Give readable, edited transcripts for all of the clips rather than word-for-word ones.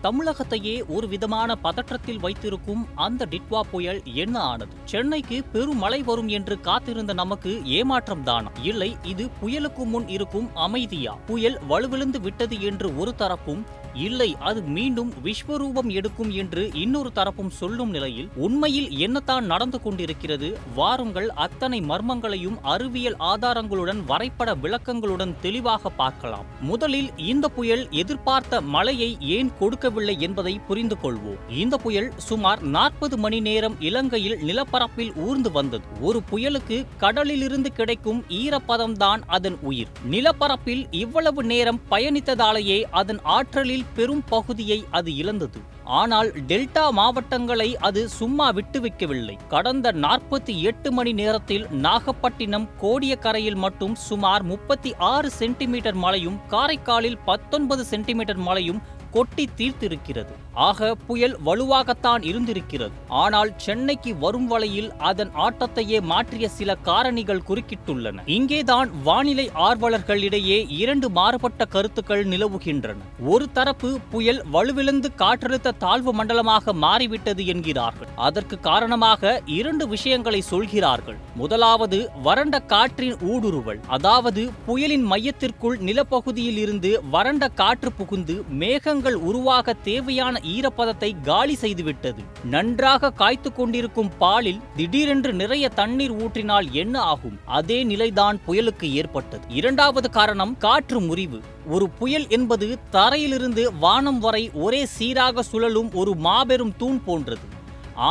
தமிழகத்தையே ஒரு விதமான பதற்றத்தில் வைத்திருக்கும் அந்த டிட்வா புயல் என்ன ஆனது? சென்னைக்கு பெரும் மழை வரும் என்று காத்திருந்த நமக்கு ஏமாற்றம் தானா? இல்லை, இது புயலுக்கு முன் இருக்கும் அமைதியா? புயல் வலுவிழந்து விட்டது என்று ஒரு தரப்பும், இல்லை அது மீண்டும் விஸ்வரூபம் எடுக்கும் என்று இன்னொரு தரப்பும் சொல்லும் நிலையில் உண்மையில் என்னத்தான் நடந்து கொண்டிருக்கிறது? வாருங்கள் அத்தனை மர்மங்களையும் அறிவியல் ஆதாரங்களுடன் வரைபட விளக்கங்களுடன் தெளிவாக பார்க்கலாம். முதலில் இந்த புயல் எதிர்பார்த்த மழையை ஏன் கொடுக்கவில்லை என்பதை புரிந்து கொள்வோம். இந்த புயல் சுமார் 40 மணி நேரம் இலங்கையில் நிலப்பரப்பில் ஊர்ந்து வந்தது. ஒரு புயலுக்கு கடலிலிருந்து கிடைக்கும் ஈரப்பதம்தான் அதன் உயிர். நிலப்பரப்பில் இவ்வளவு நேரம் பயணித்ததாலேயே அதன் ஆற்றலில் பெரும் பகுதியை அது இழந்தது. ஆனால் டெல்டா மாவட்டங்களை அது சும்மா விட்டு வைக்கவில்லை. கடந்த 48 மணி நேரத்தில் நாகப்பட்டினம் கோடியக்கரையில் மட்டும் சுமார் 36 சென்டிமீட்டர் மழையும், காரைக்காலில் 19 சென்டிமீட்டர் மழையும் கொட்டி தீர்த்திருக்கிறது. ஆக புயல் வலுவாகத்தான் இருந்திருக்கிறது. ஆனால் சென்னைக்கு வரும் வழியில் அதன் ஆட்டத்தையே மாற்றிய சில காரணிகள் குறுக்கிட்டுள்ளன. இங்கேதான் வானிலை ஆர்வலர்களிடையே இரண்டு மாறுபட்ட கருத்துக்கள் நிலவுகின்றன. ஒரு தரப்பு புயல் வலுவிழந்து காற்றழுத்த தாழ்வு மண்டலமாக மாறிவிட்டது என்கிறார்கள். அதற்கு காரணமாக இரண்டு விஷயங்களை சொல்கிறார்கள். முதலாவது வறண்ட காற்றின் ஊடுருவல், அதாவது புயலின் மையத்திற்குள் நிலப்பகுதியில் இருந்து வறண்ட காற்று புகுந்து மேகங்கள் உருவாக தேவையான ஈரப்பதத்தை காலி செய்துவிட்டது. நன்றாக காய்த்து கொண்டிருக்கும் பாலில் திடீரென்று நிறைய தண்ணீர் ஊற்றினால் என்ன ஆகும்? அதே நிலைதான் புயலுக்கு ஏற்பட்டது. இரண்டாவது காரணம் காற்று முறிவு. ஒரு புயல் என்பது தரையிலிருந்து வானம் வரை ஒரே சீராக சுழலும் ஒரு மாபெரும் தூண் போன்றது.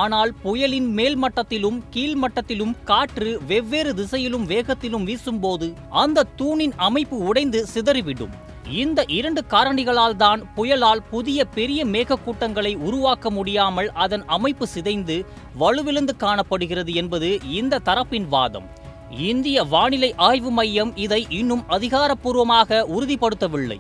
ஆனால் புயலின் மேல் மட்டத்திலும் கீழ் மட்டத்திலும் காற்று வெவ்வேறு திசையிலும் வேகத்திலும் வீசும்போது அந்த தூணின் அமைப்பு உடைந்து சிதறிவிடும். இந்த இரண்டு காரணிகளால் தான் புயலால் புதிய பெரிய மேகக்கூட்டங்களை உருவாக்க முடியாமல் அதன் அமைப்பு சிதைந்து வலுவிழந்து காணப்படுகிறது என்பது இந்த தரப்பின் வாதம். இந்திய வானிலை ஆய்வு மையம் இதை இன்னும் அதிகாரப்பூர்வமாக உறுதிப்படுத்தவில்லை.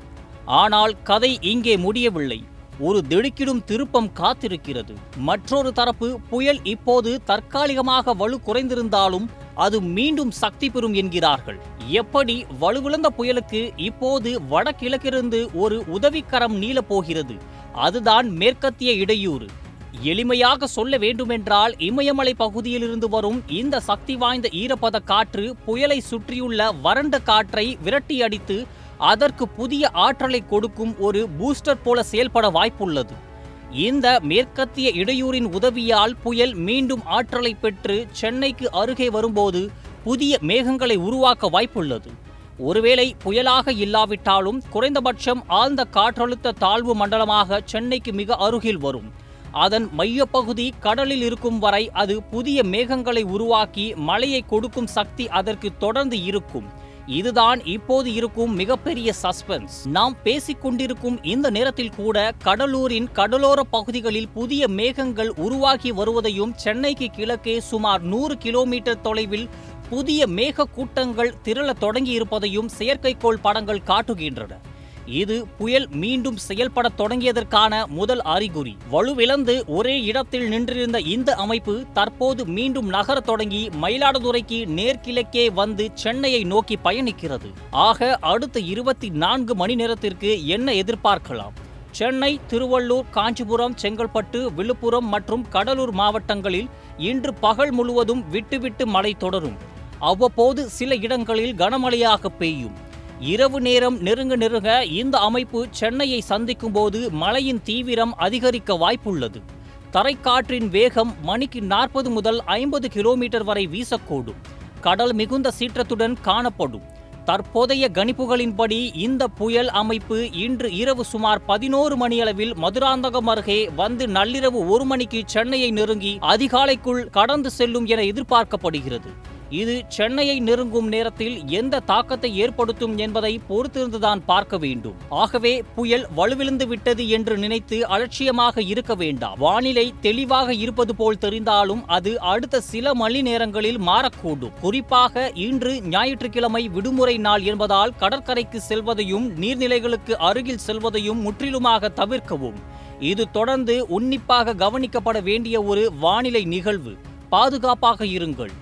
ஆனால் கதை இங்கே முடியவில்லை. ஒரு திடுக்கிடும் திருப்பம் காத்திருக்கிறது. மற்றொரு தரப்பு புயல் இப்போது தற்காலிகமாக வலு குறைந்திருந்தாலும் அது மீண்டும் சக்தி பெறும் என்கிறார்கள். எப்படி? வலுவிழந்த புயலுக்கு இப்போது வடகிழக்கிலிருந்து ஒரு உதவிக்கரம் நீளப் போகிறது. அதுதான் மேற்கத்திய இடையூறு. எளிமையாக சொல்ல வேண்டுமென்றால் இமயமலை பகுதியிலிருந்து வரும் இந்த சக்தி வாய்ந்த ஈரப்பத காற்று புயலை சுற்றியுள்ள வறண்ட காற்றை விரட்டி அடித்து அதற்கு புதிய ஆற்றலை கொடுக்கும் ஒரு பூஸ்டர் போல செயல்பட வாய்ப்புள்ளது. இந்த மேற்கத்திய இடையூறின் உதவியால் புயல் மீண்டும் ஆற்றலை பெற்று சென்னைக்கு அருகே வரும்போது புதிய மேகங்களை உருவாக்க வாய்ப்புள்ளது. ஒருவேளை புயலாக இல்லாவிட்டாலும் குறைந்தபட்சம் ஆழ்ந்த காற்றழுத்த தாழ்வு மண்டலமாக சென்னைக்கு மிக அருகில் வரும். அதன் மையப்பகுதி கடலில் இருக்கும் வரை அது புதிய மேகங்களை உருவாக்கி மழையை கொடுக்கும் சக்தி அதற்கு தொடர்ந்து இருக்கும். இதுதான் இப்போது இருக்கும் மிகப்பெரிய சஸ்பென்ஸ். நாம் பேசிக்கொண்டிருக்கும் இந்த நேரத்தில் கூட கடலூரின் கடலோர பகுதிகளில் புதிய மேகங்கள் உருவாகி வருவதையும், சென்னைக்கு கிழக்கே சுமார் 100 கிலோமீட்டர் தொலைவில் புதிய மேக கூட்டங்கள் திரள தொடங்கி இருப்பதையும் செயற்கைக்கோள் படங்கள் காட்டுகின்றன. இது புயல் மீண்டும் செயல்பட தொடங்கியதற்கான முதல் அறிகுறி. வலுவிழந்து ஒரே இடத்தில் நின்றிருந்த இந்த அமைப்பு தற்போது மீண்டும் நகர தொடங்கி மயிலாடுதுறைக்கு நேர்கிழக்கே வந்து சென்னையை நோக்கி பயணிக்கிறது. ஆக அடுத்த 24 மணி நேரத்திற்கு என்ன எதிர்பார்க்கலாம்? சென்னை, திருவள்ளூர், காஞ்சிபுரம், செங்கல்பட்டு, விழுப்புரம் மற்றும் கடலூர் மாவட்டங்களில் இன்று பகல் முழுவதும் விட்டுவிட்டு மழை தொடரும். அவ்வப்போது சில இடங்களில் கனமழையாக பெய்யும். இரவு நேரம் நெருங்க இந்த அமைப்பு சென்னையை சந்திக்கும் போது மழையின் தீவிரம் அதிகரிக்க வாய்ப்புள்ளது. தரைக்காற்றின் வேகம் மணிக்கு 40 முதல் 50 கிலோமீட்டர் வரை வீசக்கூடும். கடல் மிகுந்த சீற்றத்துடன் காணப்படும். தற்போதைய கணிப்புகளின்படி இந்த புயல் அமைப்பு இன்று இரவு சுமார் 11 மணியளவில் மதுராந்தகம் அருகே வந்து நள்ளிரவு 1 மணிக்கு சென்னையை நெருங்கி அதிகாலைக்குள் கடந்து செல்லும் என எதிர்பார்க்கப்படுகிறது. இது சென்னையை நெருங்கும் நேரத்தில் எந்த தாக்கத்தை ஏற்படுத்தும் என்பதை பொறுத்திருந்துதான் பார்க்க வேண்டும். ஆகவே புயல் வலுவிழந்து விட்டது என்று நினைத்து அலட்சியமாக இருக்க வேண்டாம். வானிலை தெளிவாக இருப்பது போல் தெரிந்தாலும் அது அடுத்த சில மணி நேரங்களில் மாறக்கூடும். குறிப்பாக இன்று ஞாயிற்றுக்கிழமை விடுமுறை நாள் என்பதால் கடற்கரைக்கு செல்வதையும் நீர்நிலைகளுக்கு அருகில் செல்வதையும் முற்றிலுமாக தவிர்க்கவும். இது தொடர்ந்து உன்னிப்பாக கவனிக்கப்பட வேண்டிய ஒரு வானிலை நிகழ்வு. பாதுகாப்பாக இருங்கள்.